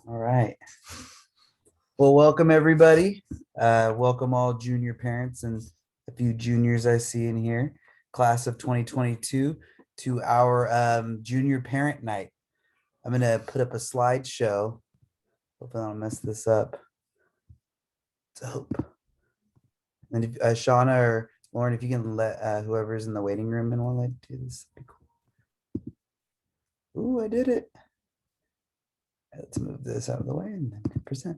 All right. Well, welcome everybody. Welcome all junior parents and a few juniors I see in here, class of 2022, to our junior parent night. I'm gonna put up a slideshow. Hopefully I don't mess this up. Dope. And if Shauna or Lauren, if you can let whoever's in the waiting room and while I do this, that'd be cool. Ooh, I did it. Let's move this out of the way and then present.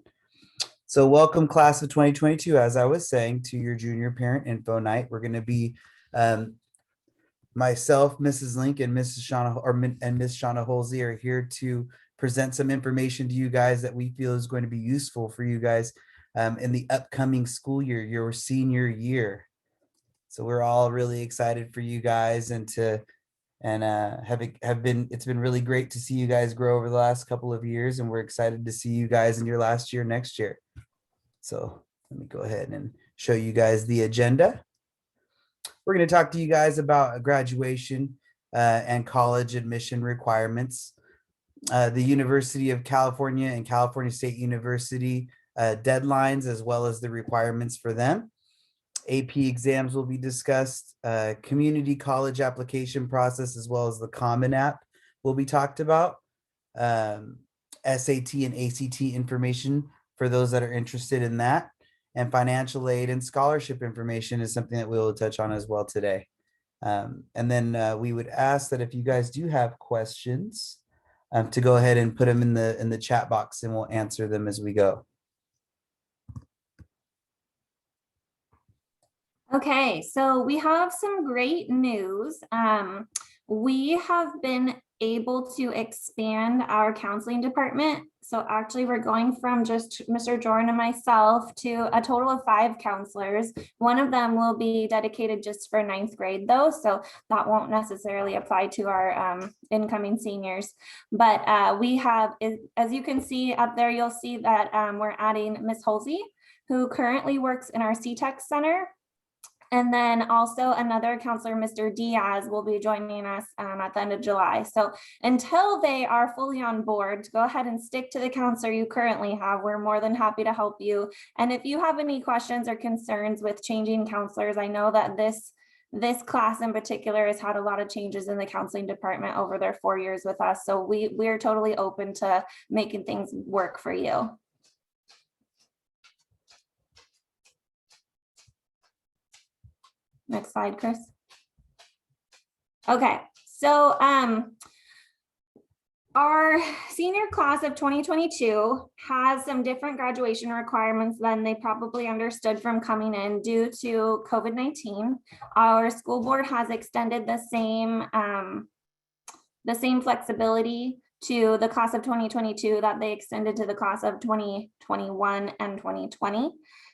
So welcome class of 2022, as I was saying, to your junior parent info night. We're going to be myself, Mrs. Link, and Mrs. Shauna and Miss Shauna Holsey are here to present some information to you guys that we feel is going to be useful for you guys in the upcoming school year, your senior year. So we're all really excited for you guys and it's been really great to see you guys grow over the last couple of years, and we're excited to see you guys in your last year next year. So let me go ahead and show you guys the agenda. We're going to talk to you guys about graduation and college admission requirements, the University of California and California State University deadlines, as well as the requirements for them. AP exams will be discussed, community college application process, as well as the Common App will be talked about, SAT and ACT information for those that are interested in that, and financial aid and scholarship information is something that we will touch on as well today. And then we would ask that if you guys do have questions, to go ahead and put them in the chat box, and we'll answer them as we go. Okay, so we have some great news. We have been able to expand our counseling department. So actually we're going from just Mr. Jordan and myself to a total of 5 counselors. One of them will be dedicated just for 9th grade though, so that won't necessarily apply to our incoming seniors. But we have, as you can see up there, you'll see that we're adding Miss Holsey, who currently works in our CTEC Center. And then also another counselor, Mr. Diaz, will be joining us at the end of July. So until they are fully on board, go ahead and stick to the counselor you currently have. We're more than happy to help you. And if you have any questions or concerns with changing counselors, I know that this class in particular has had a lot of changes in the counseling department over their 4 years with us. So we're totally open to making things work for you. Next slide, Chris. Okay, so our senior class of 2022 has some different graduation requirements than they probably understood from coming in due to COVID-19. Our school board has extended the same flexibility to the class of 2022 that they extended to the class of 2021 and 2020.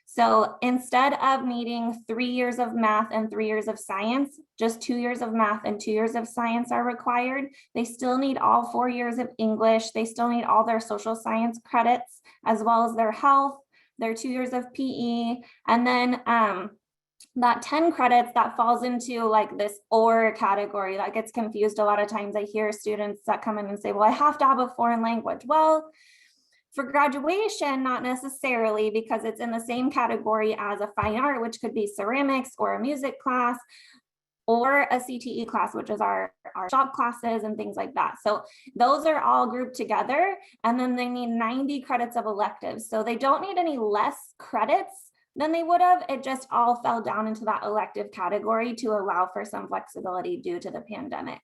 So instead of needing 3 years of math and 3 years of science, just 2 years of math and 2 years of science are required. They still need all 4 years of English. They still need all their social science credits, as well as their health, their 2 years of PE, and then that 10 credits that falls into like this or category that gets confused a lot of times. I hear students that come in and say, well, I have to have a foreign language. Well, for graduation, not necessarily, because it's in the same category as a fine art, which could be ceramics or a music class, or a CTE class, which is our shop classes and things like that. So those are all grouped together, and then they need 90 credits of electives. So they don't need any less credits than they would have. It just all fell down into that elective category to allow for some flexibility due to the pandemic.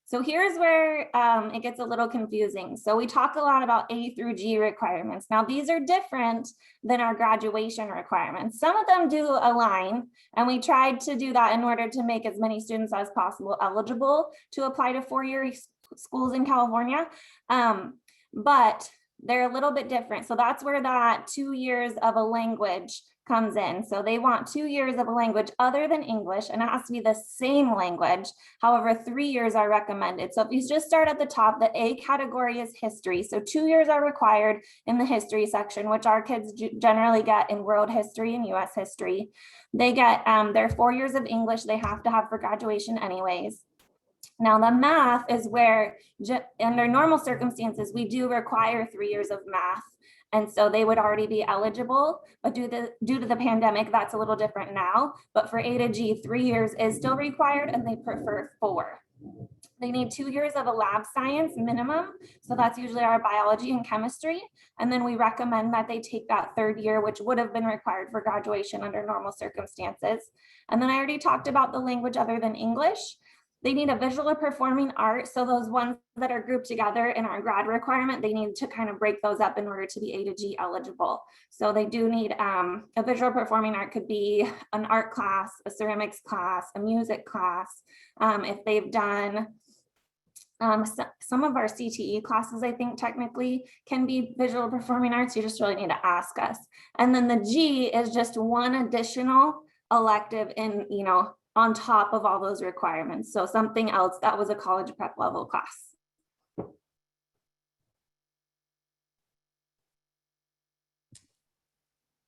So here's where it gets a little confusing. So we talk a lot about A through G requirements. Now these are different than our graduation requirements. Some of them do align, and we tried to do that in order to make as many students as possible eligible to apply to 4-year schools in California. But they're a little bit different. So that's where that 2 years of a language comes in. So they want 2 years of a language other than English, and it has to be the same language. However, 3 years are recommended. So if you just start at the top, the A category is history. So 2 years are required in the history section, which our kids generally get in world history and US history. They get their 4 years of English they have to have for graduation anyways. Now the math is where, under normal circumstances, we do require 3 years of math. And so they would already be eligible, but due to the pandemic, that's a little different now. But for A to G, 3 years is still required, and they prefer 4. They need 2 years of a lab science minimum. So that's usually our biology and chemistry. And then we recommend that they take that 3rd year, which would have been required for graduation under normal circumstances. And then I already talked about the language other than English. They need a visual or performing art. So those ones that are grouped together in our grad requirement, they need to kind of break those up in order to be A to G eligible. So they do need a visual performing art, could be an art class, a ceramics class, a music class. If they've done some of our CTE classes, I think technically can be visual performing arts. You just really need to ask us. And then the G is just one additional elective in, on top of all those requirements. So something else that was a college prep level class.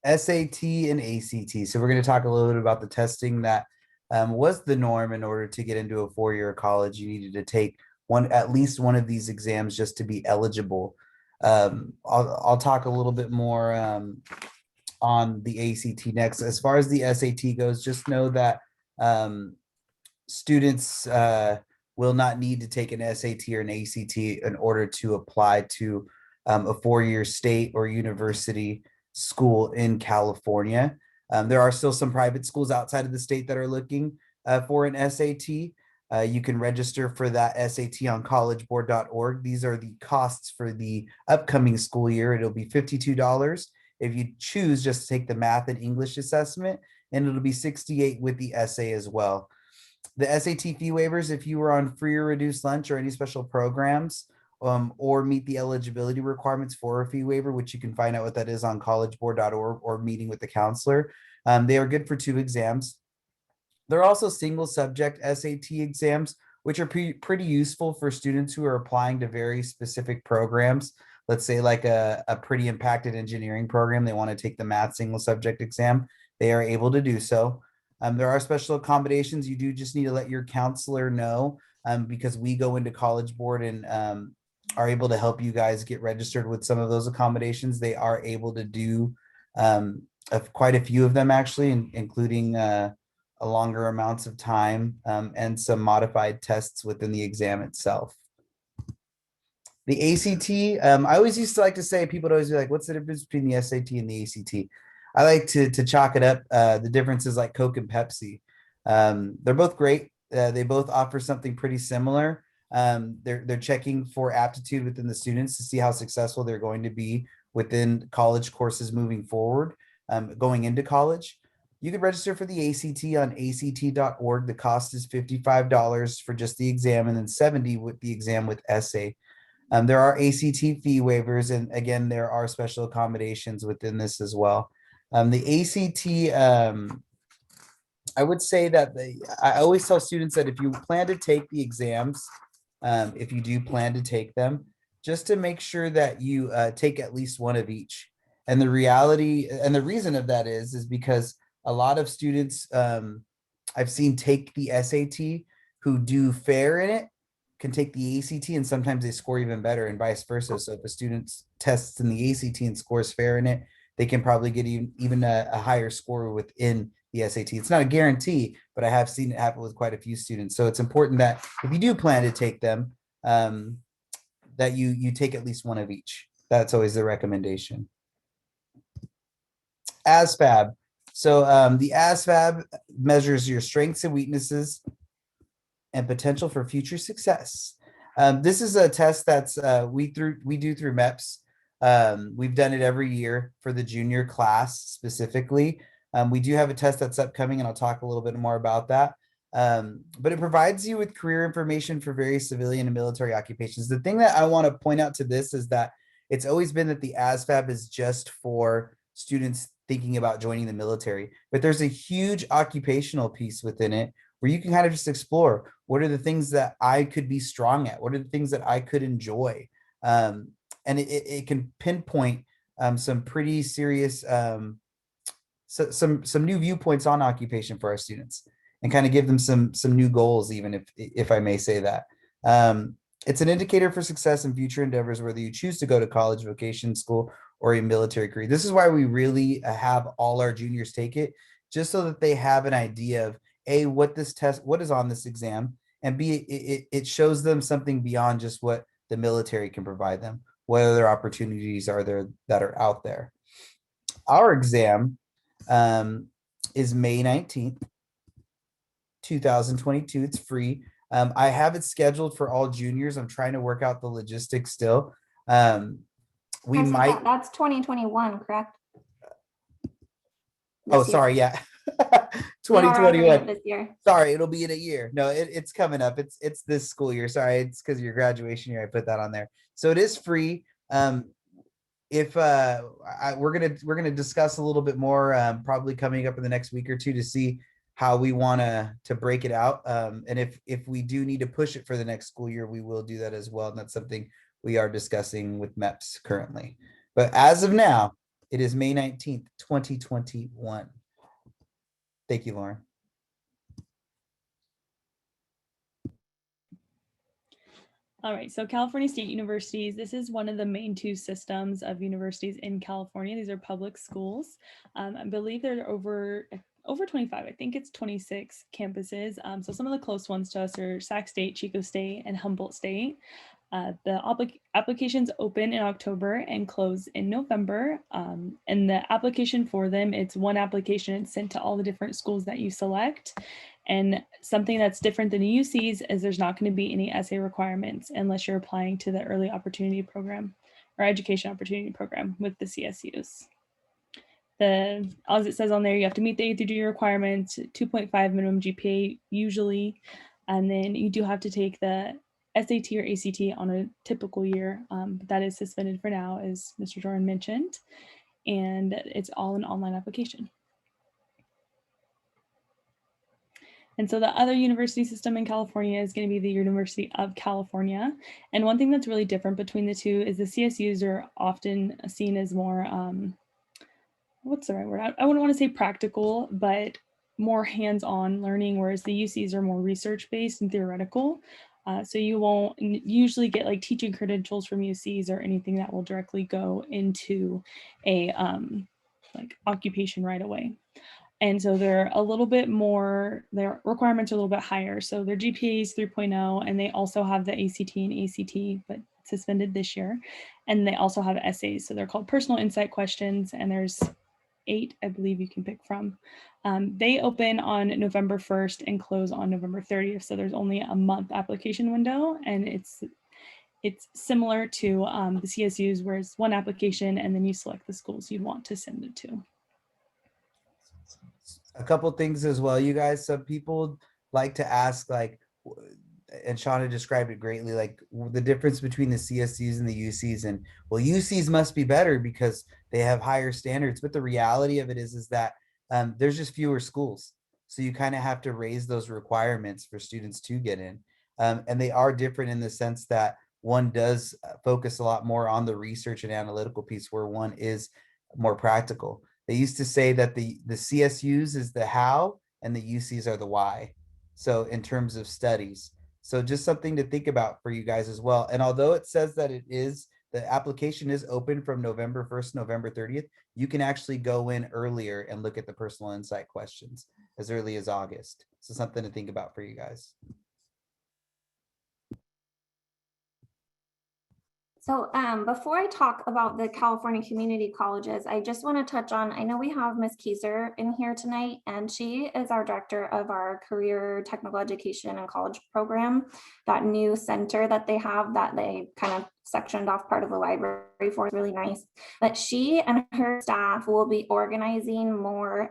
SAT and ACT. So we're going to talk a little bit about the testing that was the norm. In order to get into a 4-year college, you needed to take at least one of these exams just to be eligible. I'll talk a little bit more on the ACT next. As far as the SAT goes, just know that students will not need to take an SAT or an ACT in order to apply to a 4-year state or university school in California. There are still some private schools outside of the state that are looking for an SAT. You can register for that SAT on collegeboard.org. These are the costs for the upcoming school year. It'll be $52 if you choose just to take the math and English assessment, and it'll be $68 with the essay as well. The SAT fee waivers, if you were on free or reduced lunch or any special programs, or meet the eligibility requirements for a fee waiver, which you can find out what that is on collegeboard.org or meeting with the counselor. They are good for 2 exams. There are also single subject SAT exams, which are pretty useful for students who are applying to very specific programs. Let's say like a pretty impacted engineering program, they want to take the math single subject exam. They are able to do so. There are special accommodations. You do just need to let your counselor know, because we go into College Board and are able to help you guys get registered with some of those accommodations. They are able to do quite a few of them, actually, including a longer amounts of time and some modified tests within the exam itself. The ACT, I always used to like to say, people would always be like, what's the difference between the SAT and the ACT? I like to chalk it up. The difference is like Coke and Pepsi. They're both great. They both offer something pretty similar. They're checking for aptitude within the students to see how successful they're going to be within college courses moving forward, going into college. You can register for the ACT on act.org. The cost is $55 for just the exam, and then $70 with the exam with essay. There are ACT fee waivers, and again, there are special accommodations within this as well. The ACT, I would say that I always tell students that if you plan to take the exams, if you do plan to take them, just to make sure that you take at least one of each. And the reality and the reason of that is because a lot of students I've seen take the SAT who do fair in it can take the ACT, and sometimes they score even better, and vice versa. So if a student tests in the ACT and scores fair in it, they can probably get even a higher score within the SAT. It's not a guarantee, but I have seen it happen with quite a few students. So it's important that if you do plan to take them, that you take at least one of each. That's always the recommendation. ASVAB. So the ASVAB measures your strengths and weaknesses and potential for future success. This is a test that's we do through MEPS. We've done it every year for the junior class specifically. We do have a test that's upcoming, and I'll talk a little bit more about that. But it provides you with career information for various civilian and military occupations. The thing that I want to point out to this is that it's always been that the ASVAB is just for students thinking about joining the military. But there's a huge occupational piece within it where you can kind of just explore what are the things that I could be strong at, what are the things that I could enjoy, and it can pinpoint some pretty serious some new viewpoints on occupation for our students, and kind of give them some new goals, even if I may say that. It's an indicator for success in future endeavors, whether you choose to go to college, vocation school, or a military career. This is why we really have all our juniors take it, just so that they have an idea of A, what is on this exam, and B, it shows them something beyond just what the military can provide them, what other opportunities are there that are out there. Our exam is May 19th, 2022. It's free. I have it scheduled for all juniors. I'm trying to work out the logistics still. We might. That's 2021, correct? Oh, sorry. Yeah. We are offering it 2021. this year. Sorry, it'll be in a year. No, it's coming up. It's this school year. Sorry, it's because of your graduation year. I put that on there. So it is free. If we're gonna discuss a little bit more, probably coming up in the next week or two, to see how we want to break it out. And if we do need to push it for the next school year, we will do that as well. And that's something we are discussing with MEPS currently. But as of now, it is May 19th, 2021. Thank you, Lauren. All right, so California State Universities, this is one of the main two systems of universities in California. These are public schools. I believe there are over 25, I think it's 26 campuses. So some of the close ones to us are Sac State, Chico State, and Humboldt State. The applications open in October and close in November. And the application for them, it's one application, it's sent to all the different schools that you select. And something that's different than the UCs is there's not going to be any essay requirements unless you're applying to the early opportunity program or education opportunity program with the CSUs. As it says on there, you have to meet the A through D requirements, 2.5 minimum GPA usually, and then you do have to take the SAT or ACT on a typical year, but that is suspended for now, as Mr. Doran mentioned, and it's all an online application. And so the other university system in California is going to be the University of California. And one thing that's really different between the two is the CSUs are often seen as more, what's the right word? I wouldn't want to say practical, but more hands-on learning, whereas the UCs are more research-based and theoretical. So you won't usually get like teaching credentials from UCs or anything that will directly go into a like occupation right away. And so they're a little bit more, their requirements are a little bit higher. So their GPA is 3.0, and they also have the ACT and ACT, but suspended this year. And they also have essays. So they're called personal insight questions, and there's 8, I believe, you can pick from. They open on November 1st and close on November 30th. So there's only a month application window, and it's similar to the CSUs, where it's one application and then you select the schools you'd want to send it to. A couple things as well, you guys. Some people like to ask, like, and Shauna described it greatly, like the difference between the CSUs and the UCs, and well, UCs must be better because they have higher standards. But the reality of it is that there's just fewer schools, so you kind of have to raise those requirements for students to get in, and they are different in the sense that one does focus a lot more on the research and analytical piece, where one is more practical. They used to say that the CSUs is the how and the UCs are the why. So in terms of studies, so just something to think about for you guys as well. And although it says that the application is open from November 1st, November 30th, you can actually go in earlier and look at the personal insight questions as early as August. So something to think about for you guys. So before I talk about the California community colleges, I just want to touch on, I know we have Ms. Kieser in here tonight, and she is our director of our career technical education and college program, that new center that they have that they kind of sectioned off part of the library for. It's really nice. But she and her staff will be organizing more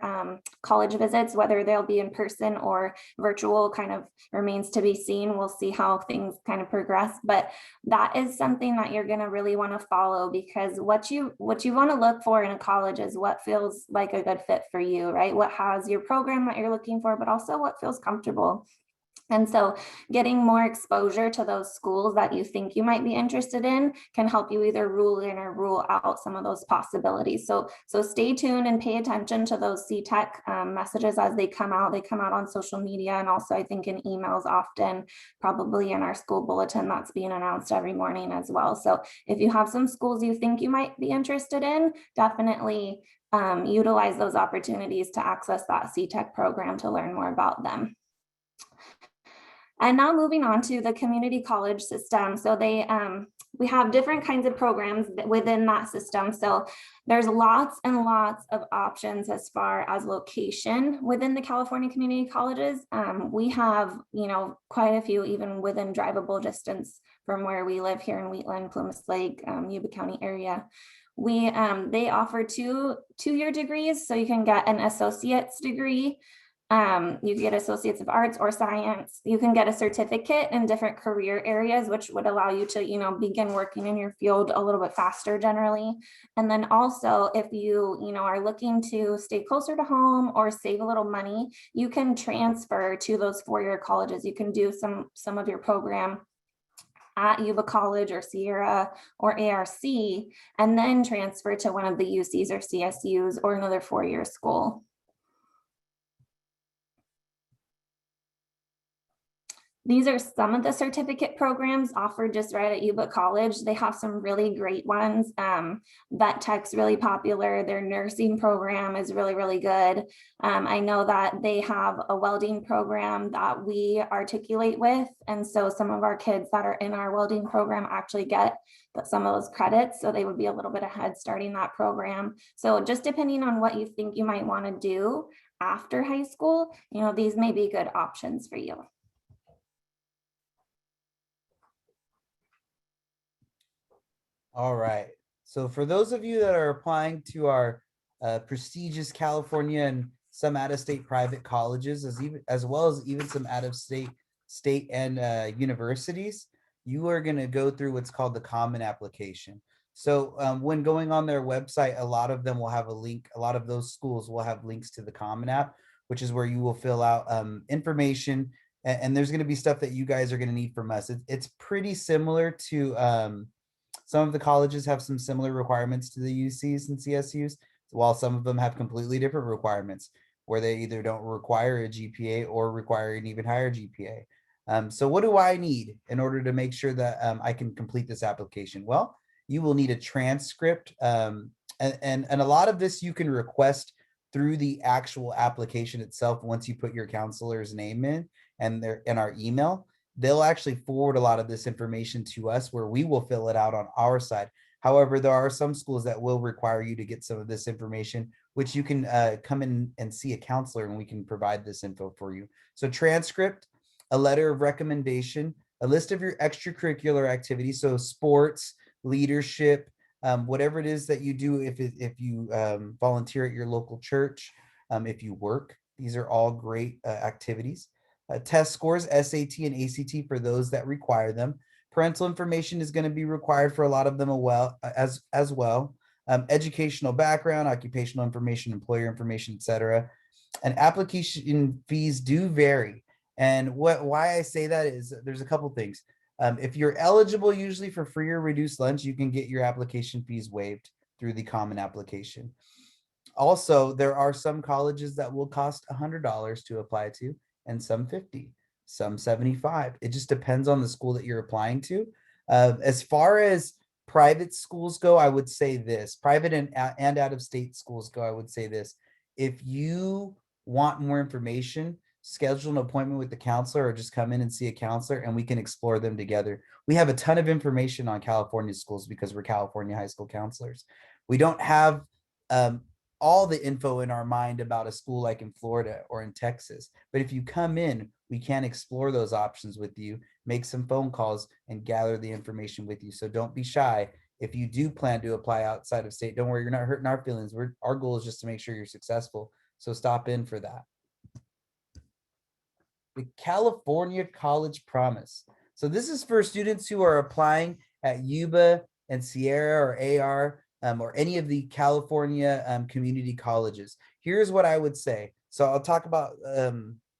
college visits, whether they'll be in person or virtual, kind of remains to be seen. We'll see how things kind of progress, but that is something that you're going to really want to follow, because what you want to look for in a college is what feels like a good fit for you, right? What has your program that you're looking for, but also what feels comfortable. And so getting more exposure to those schools that you think you might be interested in can help you either rule in or rule out some of those possibilities. So stay tuned and pay attention to those CTEC messages as they come out. They come out on social media, and also I think in emails often, probably in our school bulletin that's being announced every morning as well. So if you have some schools you think you might be interested in, definitely utilize those opportunities to access that CTEC program to learn more about them. And now moving on to the community college system. So we have different kinds of programs within that system. So there's lots and lots of options as far as location within the California community colleges. We have, quite a few even within drivable distance from where we live here in Wheatland, Plymouth Lake, Yuba County area. They offer two-year degrees, so you can get an associate's degree. You get associates of arts or science. You can get a certificate in different career areas, which would allow you to, begin working in your field a little bit faster generally. And then also, if you, are looking to stay closer to home or save a little money, you can transfer to those four-year colleges. You can do some of your program at Yuba College or Sierra or ARC, and then transfer to one of the UCs or CSUs or another four-year school. These are some of the certificate programs offered just right at Yuba College. They have some really great ones. Vet Tech's really popular. Their nursing program is really, really good. I know that they have a welding program that we articulate with. And so some of our kids that are in our welding program actually get some of those credits. So they would be a little bit ahead starting that program. So just depending on what you think you might want to do after high school, these may be good options for you. All right. So for those of you that are applying to our prestigious California and some out-of-state private colleges, as well as even some out-of-state and universities, you are going to go through what's called the Common Application. So when going on their website, a lot of them will have a link. A lot of those schools will have links to the Common App, which is where you will fill out information. And there's going to be stuff that you guys are going to need from us. It's pretty similar to some of the colleges have some similar requirements to the UCs and CSUs, while some of them have completely different requirements where they either don't require a GPA or require an even higher GPA. So what do I need in order to make sure that I can complete this application? Well, you will need a transcript, and a lot of this you can request through the actual application itself. Once you put your counselor's name in and our email, they'll actually forward a lot of this information to us where we will fill it out on our side. However, there are some schools that will require you to get some of this information, which you can come in and see a counselor and we can provide this info for you. So transcript, a letter of recommendation, a list of your extracurricular activities. So sports, leadership, whatever it is that you do, if you volunteer at your local church, if you work, these are all great activities. Test scores, SAT and ACT for those that require them. Parental information is going to be required for a lot of them as well. Educational background, occupational information, employer information, etc. And application fees do vary. And why I say that is there's a couple things. If you're eligible usually for free or reduced lunch, you can get your application fees waived through the Common Application. Also, there are some colleges that will cost $100 to apply to, and some $50, some $75. It just depends on the school that you're applying to. As far as private schools go, I would say this. Private and out-of-state schools go, I would say this. If you want more information, schedule an appointment with the counselor or just come in and see a counselor and we can explore them together. We have a ton of information on California schools because we're California high school counselors. We don't have all the info in our mind about a school like in Florida or in Texas. But if you come in, we can explore those options with you, make some phone calls, and gather the information with you. So don't be shy. If you do plan to apply outside of state, don't worry, you're not hurting our feelings. Our goal is just to make sure you're successful. So stop in for that. The California College Promise. So this is for students who are applying at Yuba and Sierra or AR or any of the California community colleges. Here's what I would say. So I'll talk about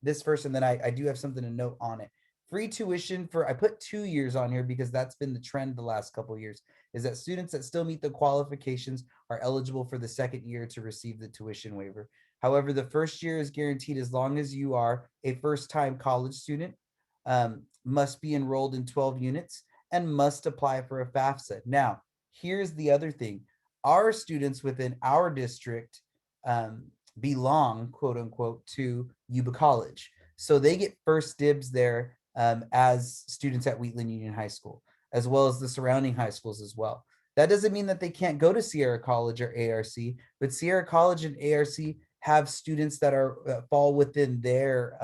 this first, and then I do have something to note on it. Free tuition for, I put 2 years on here because that's been the trend the last couple of years, is that students that still meet the qualifications are eligible for the second year to receive the tuition waiver. However, the first year is guaranteed as long as you are a first-time college student, must be enrolled in 12 units, and must apply for a FAFSA. Now, here's the other thing. Our students within our district belong, quote unquote, to Yuba College. So they get first dibs there as students at Wheatland Union High School, as well as the surrounding high schools as well. That doesn't mean that they can't go to Sierra College or ARC, but Sierra College and ARC have students that are fall within their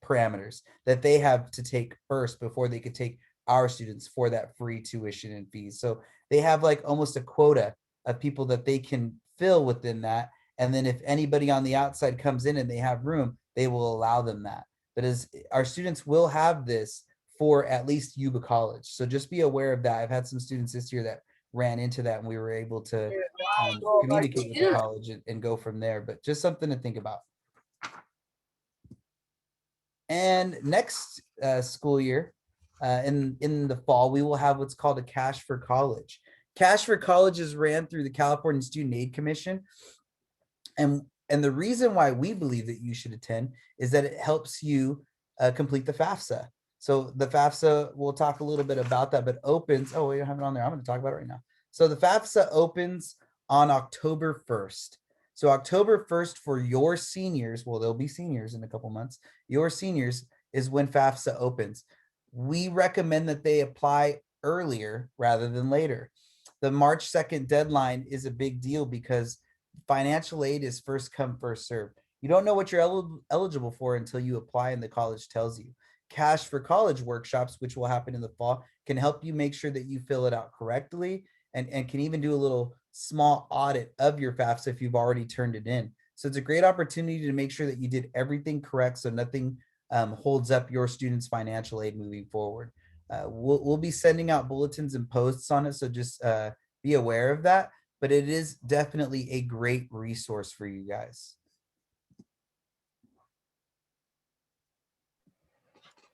parameters that they have to take first before they could take our students for that free tuition and fees. So they have like almost a quota of people that they can fill within that. And then if anybody on the outside comes in and they have room, they will allow them that. But as our students will have this for at least Yuba College. So just be aware of that. I've had some students this year that ran into that, and we were able to communicate with the college and go from there. But just something to think about. And next school year, in the fall, we will have what's called a Cash for College. Cash for College is ran through the California Student Aid Commission. And the reason why we believe that you should attend is that it helps you complete the FAFSA. So the FAFSA, we'll talk a little bit about that, but opens, oh, we don't have it on there. I'm going to talk about it right now. So the FAFSA opens on October 1st. So October 1st for your seniors, well, there'll be seniors in a couple months. Your seniors is when FAFSA opens. We recommend that they apply earlier rather than later. The March 2nd deadline is a big deal because financial aid is first come, first served. You don't know what you're eligible for until you apply and the college tells you. Cash for College workshops, which will happen in the fall, can help you make sure that you fill it out correctly and can even do a little small audit of your FAFSA if you've already turned it in. So it's a great opportunity to make sure that you did everything correct so nothing holds up your students' financial aid moving forward. We'll be sending out bulletins and posts on it, so just be aware of that. But it is definitely a great resource for you guys.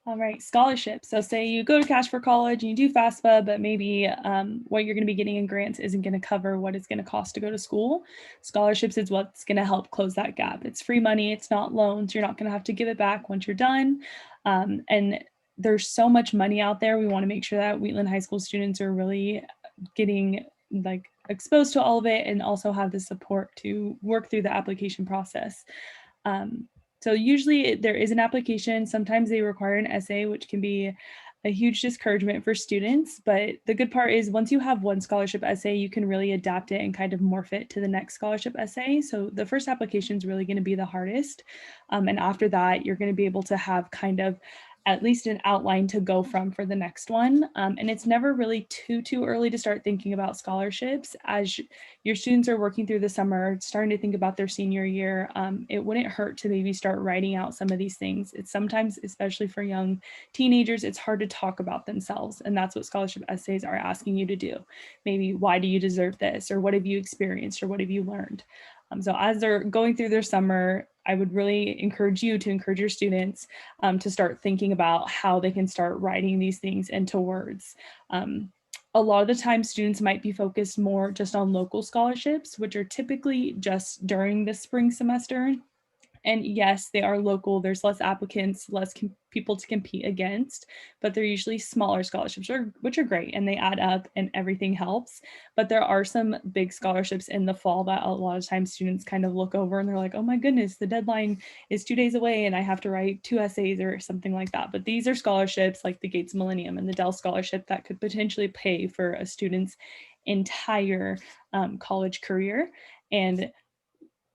All right, scholarships. So say you go to Cash for College and you do FAFSA, but maybe what you're going to be getting in grants isn't going to cover what it's going to cost to go to school. Scholarships is what's going to help close that gap. It's free money. It's not loans. You're not going to have to give it back once you're done. And there's so much money out there. We want to make sure that Wheatland High School students are really getting like exposed to all of it and also have the support to work through the application process. So usually there is an application. Sometimes they require an essay, which can be a huge discouragement for students. But the good part is once you have one scholarship essay, you can really adapt it and kind of morph it to the next scholarship essay. So the first application is really going to be the hardest. And after that, you're going to be able to have kind of at least an outline to go from for the next one. And it's never really too early to start thinking about scholarships. As your students are working through the summer, starting to think about their senior year, it wouldn't hurt to maybe start writing out some of these things. It's sometimes, especially for young teenagers, it's hard to talk about themselves. And that's what scholarship essays are asking you to do. Maybe, why do you deserve this? Or what have you experienced? Or what have you learned? So as they're going through their summer, I would really encourage you to encourage your students to start thinking about how they can start writing these things into words. A lot of the time, students might be focused more just on local scholarships, which are typically just during the spring semester. And yes, they are local. There's less applicants, less people to compete against, but they're usually smaller scholarships, which are great, and they add up and everything helps. But there are some big scholarships in the fall that a lot of times students kind of look over and they're like, oh my goodness, the deadline is 2 days away and I have to write 2 essays or something like that. But these are scholarships like the Gates Millennium and the Dell Scholarship that could potentially pay for a student's entire college career. And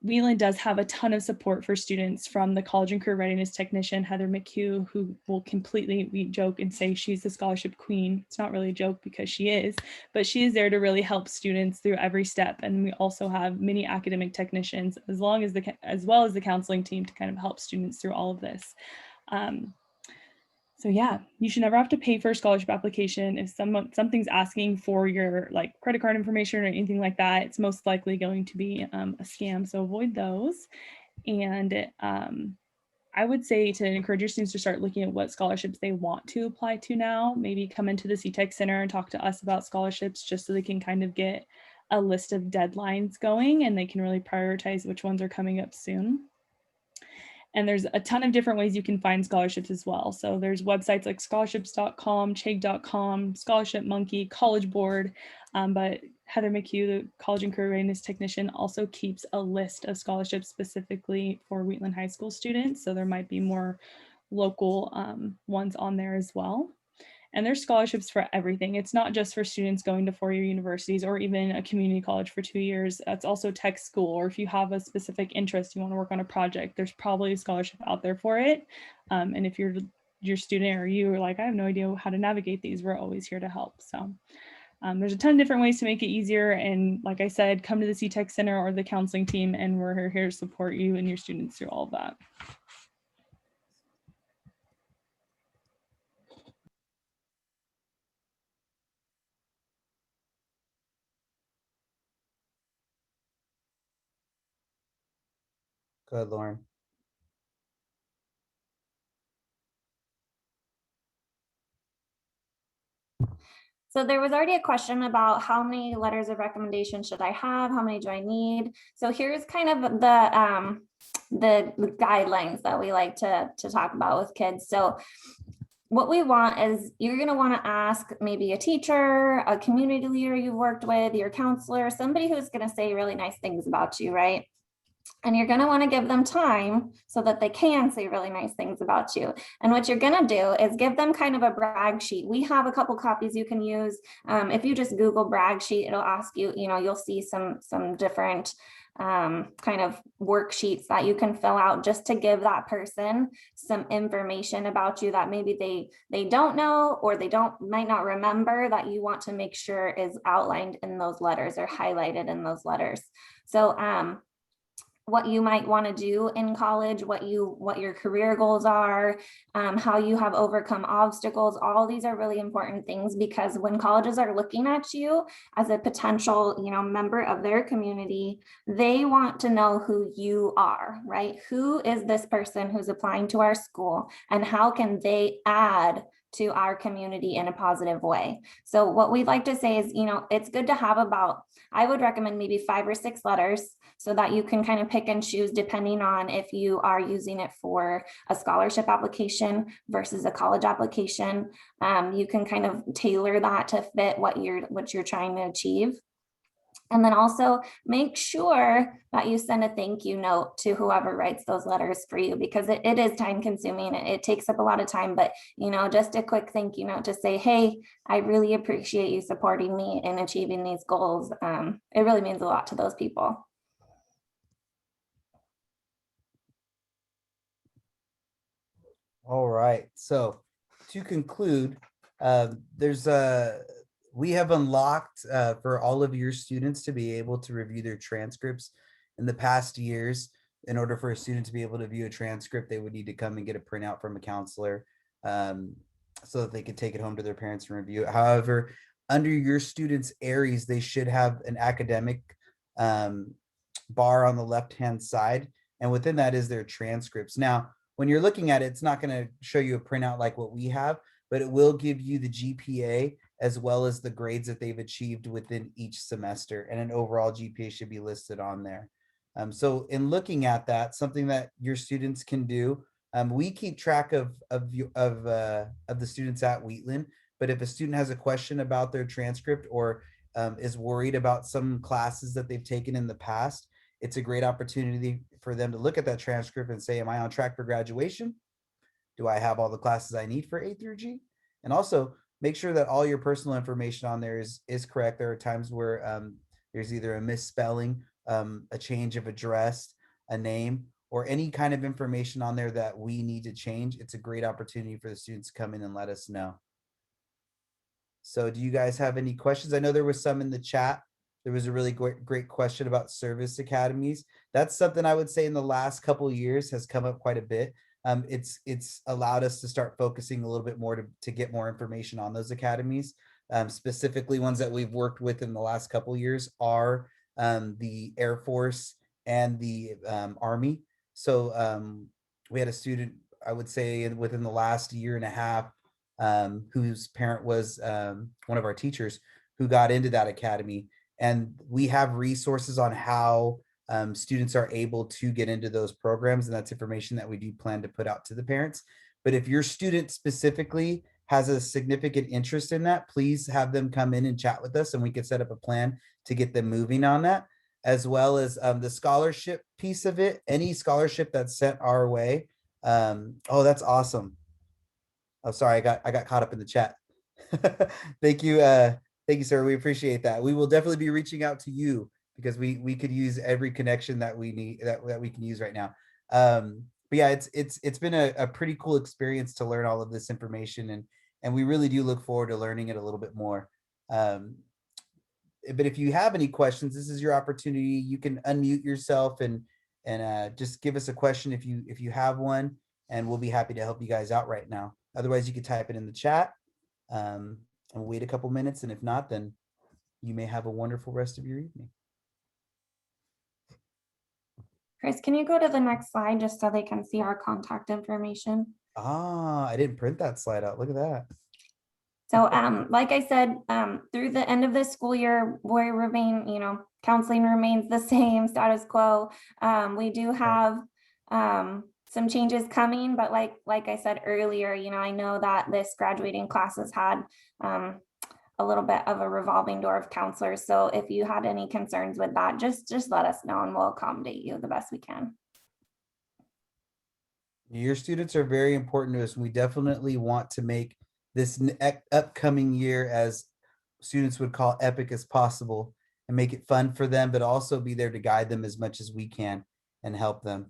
Wheatland does have a ton of support for students from the College and Career Readiness Technician, Heather McHugh, who will completely, we joke and say she's the scholarship queen. It's not really a joke because she is, but she is there to really help students through every step. And we also have many academic technicians as well as the counseling team to kind of help students through all of this. So yeah, you should never have to pay for a scholarship application. If something's asking for your like credit card information or anything like that, it's most likely going to be a scam. So avoid those. And I would say to encourage your students to start looking at what scholarships they want to apply to now. Maybe come into the CTEC Center and talk to us about scholarships just so they can kind of get a list of deadlines going and they can really prioritize which ones are coming up soon. And there's a ton of different ways you can find scholarships as well. So there's websites like scholarships.com, chegg.com, Scholarship Monkey, College Board. But Heather McHugh, the College and Career Readiness Technician, also keeps a list of scholarships specifically for Wheatland High School students. So there might be more local ones on there as well. And there's scholarships for everything. It's not just for students going to four-year universities or even a community college for 2 years. That's also tech school, or if you have a specific interest, you want to work on a project, there's probably a scholarship out there for it. And if your student or you are like, I have no idea how to navigate these, we're always here to help. So there's a ton of different ways to make it easier. And like I said, come to the CTEC Center or the counseling team, and we're here to support you and your students through all of that. Go ahead, Lauren. So there was already a question about how many letters of recommendation should I have? How many do I need? So here's kind of the guidelines that we like to talk about with kids. So what we want is you're going to want to ask maybe a teacher, a community leader you've worked with, your counselor, somebody who's going to say really nice things about you, right? And you're going to want to give them time so that they can say really nice things about you. And what you're going to do is give them kind of a brag sheet. We have a couple copies you can use. If you just Google brag sheet, it'll ask you, you'll see some different kind of worksheets that you can fill out just to give that person some information about you that maybe they don't know, or they might not remember, that you want to make sure is outlined in those letters or highlighted in those letters. So what you might want to do in college, what your career goals are, how you have overcome obstacles. All these are really important things, because when colleges are looking at you as a potential, member of their community, they want to know who you are, right? Who is this person who's applying to our school, and how can they add to our community in a positive way? So what we'd like to say is, it's good to have I would recommend maybe 5 or 6 letters, so that you can kind of pick and choose depending on if you are using it for a scholarship application versus a college application. You can kind of tailor that to fit what you're trying to achieve. And then also make sure that you send a thank you note to whoever writes those letters for you, because it is time consuming. It takes up a lot of time, but just a quick thank you note to say, hey, I really appreciate you supporting me in achieving these goals. It really means a lot to those people. All right. So to conclude, we have unlocked for all of your students to be able to review their transcripts. In the past years, in order for a student to be able to view a transcript, they would need to come and get a printout from a counselor so that they could take it home to their parents and review it. However, under your students' areas, they should have an academic bar on the left-hand side, and within that is their transcripts. Now, when you're looking at it, it's not going to show you a printout like what we have, but it will give you the GPA as well as the grades that they've achieved within each semester, and an overall GPA should be listed on there. So in looking at that, something that your students can do, we keep track of the students at Wheatland, but if a student has a question about their transcript or is worried about some classes that they've taken in the past, it's a great opportunity for them to look at that transcript and say, am I on track for graduation? Do I have all the classes I need for A through G? And also make sure that all your personal information on there is correct. There are times where there's either a misspelling a change of address, a name, or any kind of information on there that we need to change, it's a great opportunity for the students to come in and let us know. So do you guys have any questions? I know there was some in the chat. There was a really great question about service academies. That's something I would say in the last couple of years has come up quite a bit. It's allowed us to start focusing a little bit more to get more information on those academies. Specifically, ones that we've worked with in the last couple of years are the Air Force and the Army. So we had a student, I would say, within the last year and a half, whose parent was one of our teachers who got into that academy. And we have resources on how students are able to get into those programs. And that's information that we do plan to put out to the parents. But if your student specifically has a significant interest in that, please have them come in and chat with us, and we can set up a plan to get them moving on that, as well as the scholarship piece of it. Any scholarship that's sent our way. Oh, that's awesome. Oh, sorry, I got caught up in the chat. Thank you, sir. We appreciate that. We will definitely be reaching out to you because we could use every connection that we need that we can use right now. But yeah, it's been a pretty cool experience to learn all of this information, and we really do look forward to learning it a little bit more. But if you have any questions, this is your opportunity. You can unmute yourself and just give us a question if you have one, and we'll be happy to help you guys out right now. Otherwise, you could type it in the chat and wait a couple minutes. And if not, then you may have a wonderful rest of your evening. Chris, can you go to the next slide just so they can see our contact information? Ah, I didn't print that slide out. Look at that. So like I said, through the end of this school year, we remain, counseling remains the same, status quo. We do have some changes coming, but like I said earlier, I know that this graduating class has had a little bit of a revolving door of counselors. So if you had any concerns with that, just let us know and we'll accommodate you the best we can. Your students are very important to us. We definitely want to make this upcoming year, as students would call, epic as possible, and make it fun for them, but also be there to guide them as much as we can and help them.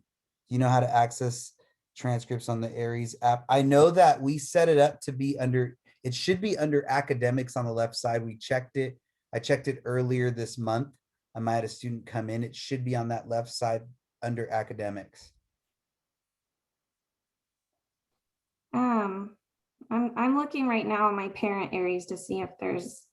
Do you know how to access transcripts on the Aries app? I know that we set it up to be under, it should be under academics on the left side. We checked it. I checked it earlier this month. I might have a student come in. It should be on that left side under academics. I'm looking right now on my parent Aries to see if there's